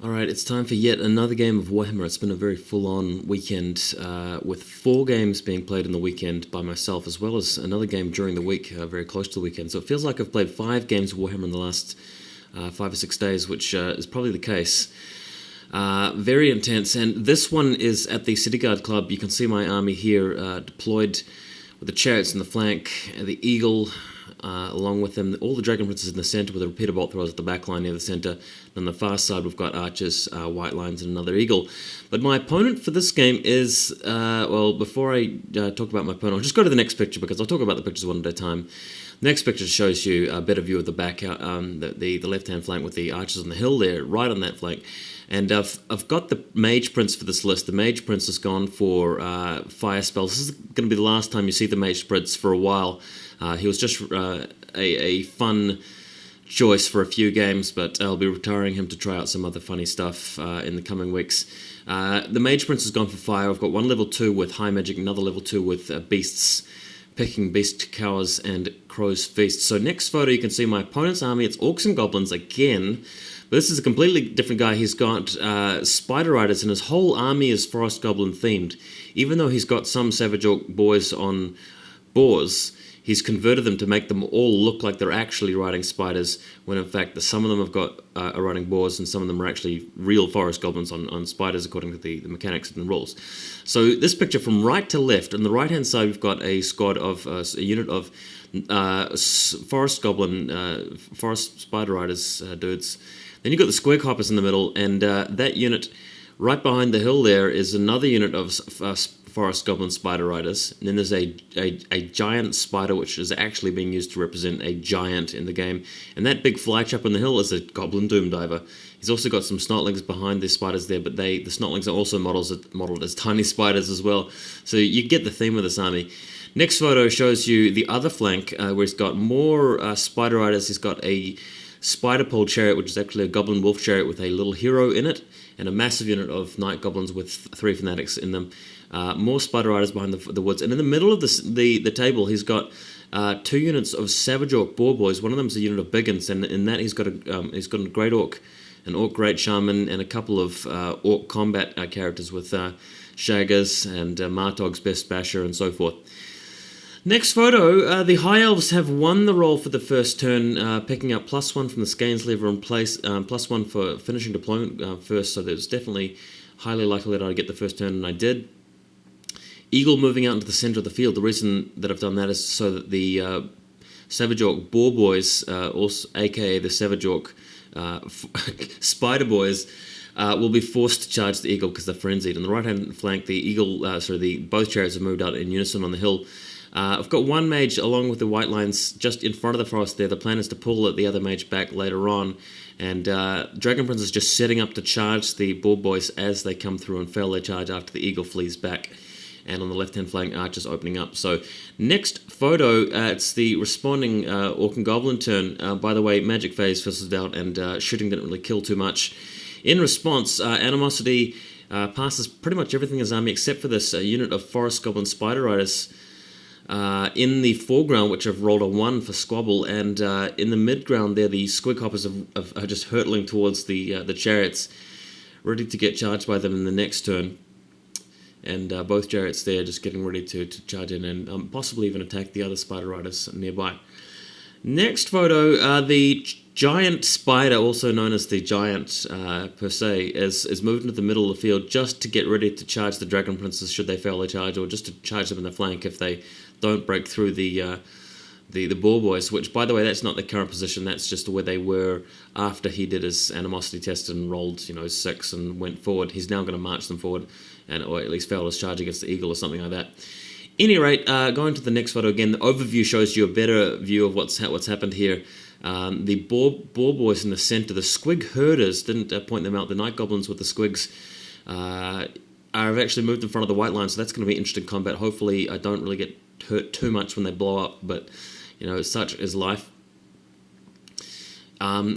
Alright, it's time for yet another game of Warhammer. It's been a very full-on weekend, with 4 games being played in the weekend by myself, as well as another game during the week, very close to the weekend. So it feels like I've played 5 games of Warhammer in the last 5 or 6 days, which is probably the case. Very intense, and this one is at the City Guard Club. You can see my army here deployed with the chariots in the flank, the eagle along with them, all the dragon princes in the centre with the repeater bolt throwers at the back line near the centre. And on the far side we've got archers, white lines, and another eagle. But my opponent for this game is, well, before I talk about my opponent, I'll just go to the next picture because I'll talk about the pictures one at a time. The next picture shows you a better view of the back, the left-hand flank with the archers on the hill there, right on that flank. And I've got the Mage Prince for this list. The Mage Prince has gone for fire spells. This is going to be the last time you see the Mage Prince for a while. He was just a fun choice for a few games, but I'll be retiring him to try out some other funny stuff in the coming weeks. The Mage Prince has gone for fire. I've got one level 2 with high magic, another level 2 with beasts, picking beast cowers and crow's feast. So next photo you can see my opponent's army. It's orcs and goblins again. But this is a completely different guy. He's got spider riders, and his whole army is forest goblin themed. Even though he's got some savage orc boys on boars, he's converted them to make them all look like they're actually riding spiders, when in fact some of them have got are riding boars, and some of them are actually real forest goblins on spiders according to the mechanics and the rules. So this picture from right to left, on the right hand side we've got a squad of a unit of forest goblin, forest spider riders dudes. Then you've got the square hoppers in the middle, and that unit right behind the hill there is another unit of forest goblin spider riders. And then there's a giant spider, which is actually being used to represent a giant in the game. And that big fly chap on the hill is a goblin doom diver. He's also got some snotlings behind the spiders there, but the snotlings are also modeled as tiny spiders as well. So you get the theme of this army. Next photo shows you the other flank, where he's got more spider riders. He's got a spider pole chariot, which is actually a goblin wolf chariot with a little hero in it, and a massive unit of night goblins with 3 fanatics in them. More spider riders behind the woods, and in the middle of the table he's got 2 units of savage orc boar boys. One of them is a unit of biggins, and in that he's got a great orc, an orc great shaman, and a couple of orc combat characters with shaggers and Martog's best basher and so forth. Next photo, the High Elves have won the roll for the first turn, picking up +1 from the Skeins lever and +1 for finishing deployment first, so there's definitely highly likely that I'd get the first turn, and I did. Eagle moving out into the centre of the field. The reason that I've done that is so that the Savage Orc Boar Boys, also aka the Savage Orc Spider Boys, will be forced to charge the Eagle because they're frenzied. On the right-hand flank, the Eagle, both chariots have moved out in unison on the hill. I've got one mage along with the white lines just in front of the forest there. The plan is to pull the other mage back later on, and Dragon Prince is just setting up to charge the Boar Boys as they come through and fail their charge after the Eagle flees back. And on the left-hand flank, archers opening up. So next photo, it's the responding Orc and Goblin turn. By the way, Magic Phase fizzled out, and shooting didn't really kill too much. In response, Animosity passes pretty much everything in his army except for this unit of Forest Goblin Spider Riders in the foreground, which have rolled a 1 for squabble, and in the midground there, the Squig Hoppers are just hurtling towards the chariots, ready to get charged by them in the next turn. And both chariots there just getting ready to charge in and possibly even attack the other spider riders nearby. Next photo, the giant spider, also known as the giant per se, is moved into the middle of the field just to get ready to charge the dragon princes should they fail their charge, or just to charge them in the flank if they don't break through the boar boys, which, by the way, that's not the current position. That's just where they were after he did his animosity test and rolled 6 and went forward. He's now going to march them forward, or at least fail his charge against the eagle or something like that. Any rate, going to the next photo again, the overview shows you a better view of what's happened here. The boar boys in the centre, the squig herders, didn't point them out. The night goblins with the squigs have actually moved in front of the white line, so that's going to be interesting combat. Hopefully I don't really get hurt too much when they blow up, but such is life.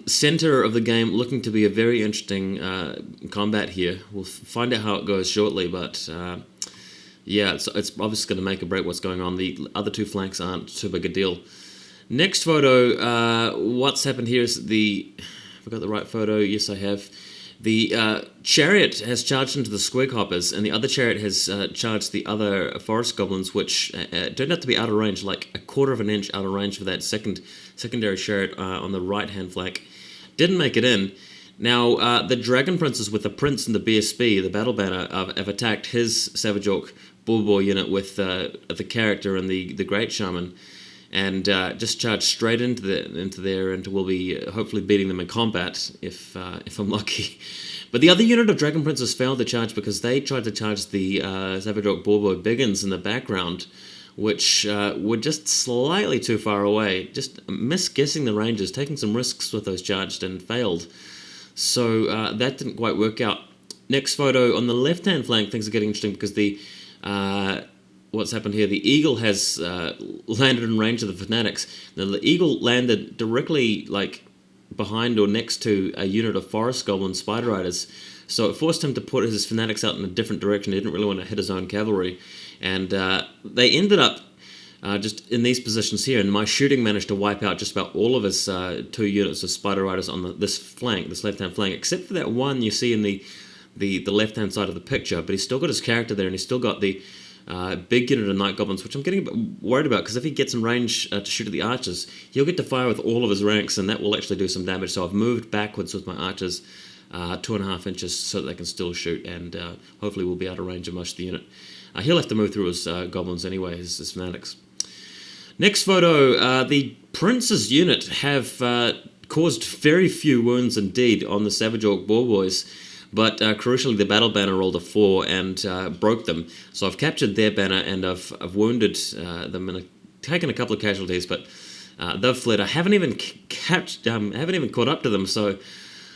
Center of the game looking to be a very interesting combat here. We'll find out how it goes shortly, but yeah, it's obviously going to make or break what's going on. The other 2 flanks aren't too big a deal. Next photo, what's happened here is have I got the right photo? Yes, I have. The chariot has charged into the squig hoppers, and the other chariot has charged the other forest goblins, which turned out to be out of range, like a quarter of an inch out of range for that secondary chariot on the right-hand flank. Didn't make it in. Now, the Dragon Princes with the Prince and the BSB, the Battle Banner, have attacked his Savage Orc Bull unit with the character and the Great Shaman, and just charged straight into there, and will be hopefully beating them in combat if I'm lucky. But the other unit of Dragon Princes failed to charge because they tried to charge the Savage Orc Bull Biggins in the background, which were just slightly too far away, just misguessing the ranges, taking some risks with those charged, and failed. So that didn't quite work out. Next photo, on the left-hand flank, things are getting interesting because the what's happened here, the Eagle has landed in range of the Fanatics. Now, the Eagle landed directly behind or next to a unit of Forest Goblin Spider Riders, so it forced him to put his Fanatics out in a different direction. He didn't really want to hit his own cavalry, and they ended up just in these positions here, and my shooting managed to wipe out just about all of his 2 units of Spider Riders on this left-hand flank, except for that one you see in the left-hand side of the picture. But he's still got his character there, and he's still got the big unit of Night Goblins, which I'm getting a bit worried about, because if he gets in range to shoot at the archers, he'll get to fire with all of his ranks, and that will actually do some damage. So I've moved backwards with my archers 2.5 inches so that they can still shoot, and hopefully we'll be out of range of most of the unit. He'll have to move through his goblins anyway, his Fanatics. Next photo, the Prince's unit have caused very few wounds indeed on the Savage Orc Boar Boys, but crucially the Battle Banner rolled a 4 and broke them. So I've captured their banner, and I've wounded them and taken a couple of casualties, but they've fled. I haven't even caught up to them, so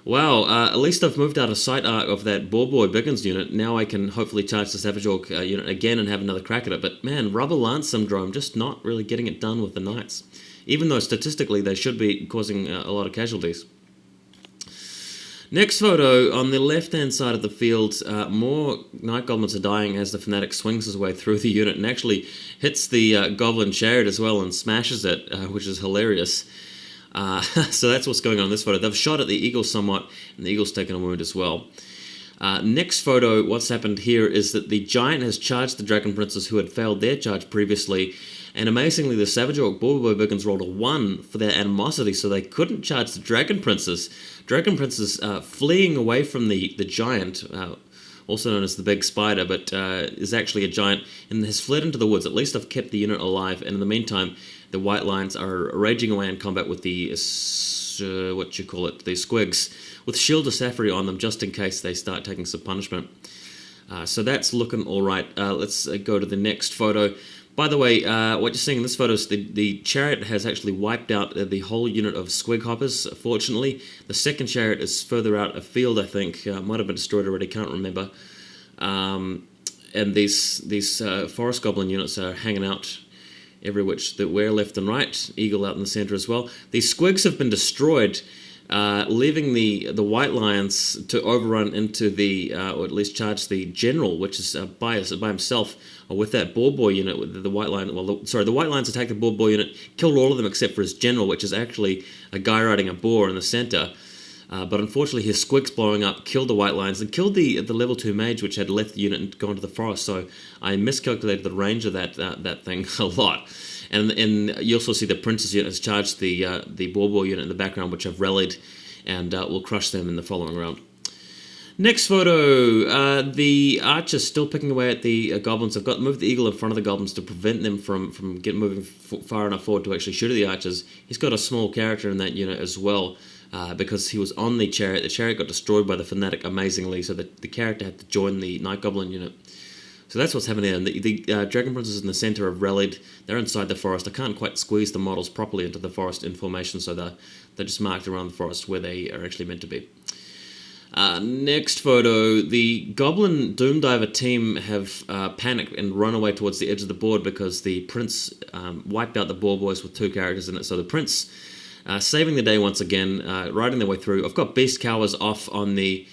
wow, at least I've moved out of sight of that Boar Boy Biggins unit. Now I can hopefully charge the Savage Orc unit again and have another crack at it. But man, Rubber Lance Syndrome, just not really getting it done with the Knights, even though statistically they should be causing a lot of casualties. Next photo, on the left-hand side of the field, more Night Goblins are dying as the Fanatic swings his way through the unit and actually hits the Goblin Chariot as well and smashes it, which is hilarious. So that's what's going on in this photo. They've shot at the Eagle somewhat, and the Eagle's taken a wound as well. Next photo, what's happened here is that the Giant has charged the Dragon Princes who had failed their charge previously, and amazingly the Savage Orc Boar Biggins rolled a 1 for their animosity, so they couldn't charge the Dragon Princes. Dragon Princes fleeing away from the Giant, also known as the Big Spider, but is actually a giant, and has fled into the woods. At least I've kept the unit alive, and in the meantime, the White Lions are raging away in combat with the, the squigs, with Shield of Safari on them, just in case they start taking some punishment. So that's looking all right. Let's go to the next photo. By the way, what you're seeing in this photo is the chariot has actually wiped out the whole unit of squig hoppers, fortunately. The second chariot is further out afield, I think. Might have been destroyed already, can't remember. And these forest goblin units are hanging out every which that way, left and right. Eagle out in the center as well. These squigs have been destroyed, leaving the White Lions to overrun into the, or at least charge the General, which is by himself, with that Boar Boy unit. With the White Lion, the White Lions attacked the Boar Boy unit, killed all of them except for his General, which is actually a guy riding a boar in the center. But unfortunately, his squigs blowing up killed the White Lions and killed the level 2 mage, which had left the unit and gone to the forest. So I miscalculated the range of that thing a lot. And you also see the Prince's unit has charged the Boar Boy unit in the background, which have rallied and will crush them in the following round. Next photo, the archers still picking away at the goblins. I've moved the Eagle in front of the goblins to prevent them from moving far enough forward to actually shoot at the archers. He's got a small character in that unit as well, because he was on the chariot. The chariot got destroyed by the Fanatic amazingly, so the character had to join the Night Goblin unit. So that's what's happening there. And the Dragon Princes in the center have rallied. They're inside the forest. I can't quite squeeze the models properly into the forest in formation, so they're just marked around the forest where they are actually meant to be. Next photo, the Goblin Doomdiver team have panicked and run away towards the edge of the board because the Prince wiped out the Boar Boys with 2 characters in it. So the Prince saving the day once again, riding their way through. I've got Beast Cowers off on the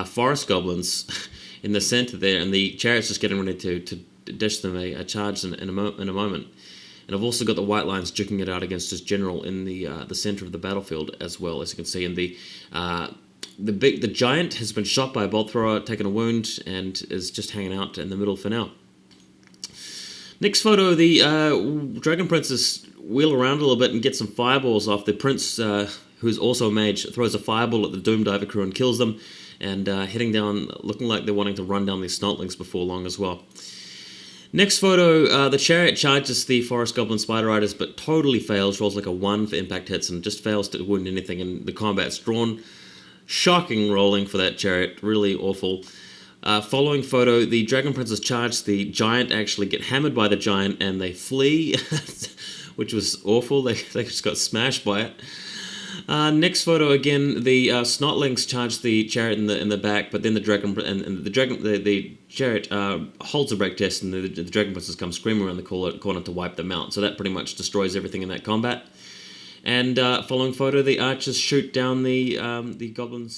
Forest Goblins in the center there, and the Chariot's just getting ready to dish them a charge in a moment. And I've also got the White Lions duking it out against his General in the center of the battlefield as well, as you can see. And the The giant has been shot by a bolt thrower, taken a wound, and is just hanging out in the middle for now. Next photo, the Dragon Princess wheel around a little bit and get some fireballs off. The prince, who's also a mage, throws a fireball at the Doom Diver crew and kills them, and heading down, looking like they're wanting to run down these snotlings before long as well. Next photo, the chariot charges the Forest Goblin Spider Riders, but totally fails, rolls like a 1 for impact hits, and just fails to wound anything, and the combat's drawn. Shocking rolling for that chariot, really awful. Following photo, the Dragon Princess charge the giant, actually get hammered by the giant, and they flee, which was awful. They just got smashed by it. Next photo, again, the snotlings charge the chariot in the back, but then the chariot holds a break test, and the Dragon Princess comes screaming around the corner to wipe them out. So that pretty much destroys everything in that combat. And following photo, the archers shoot down the goblin.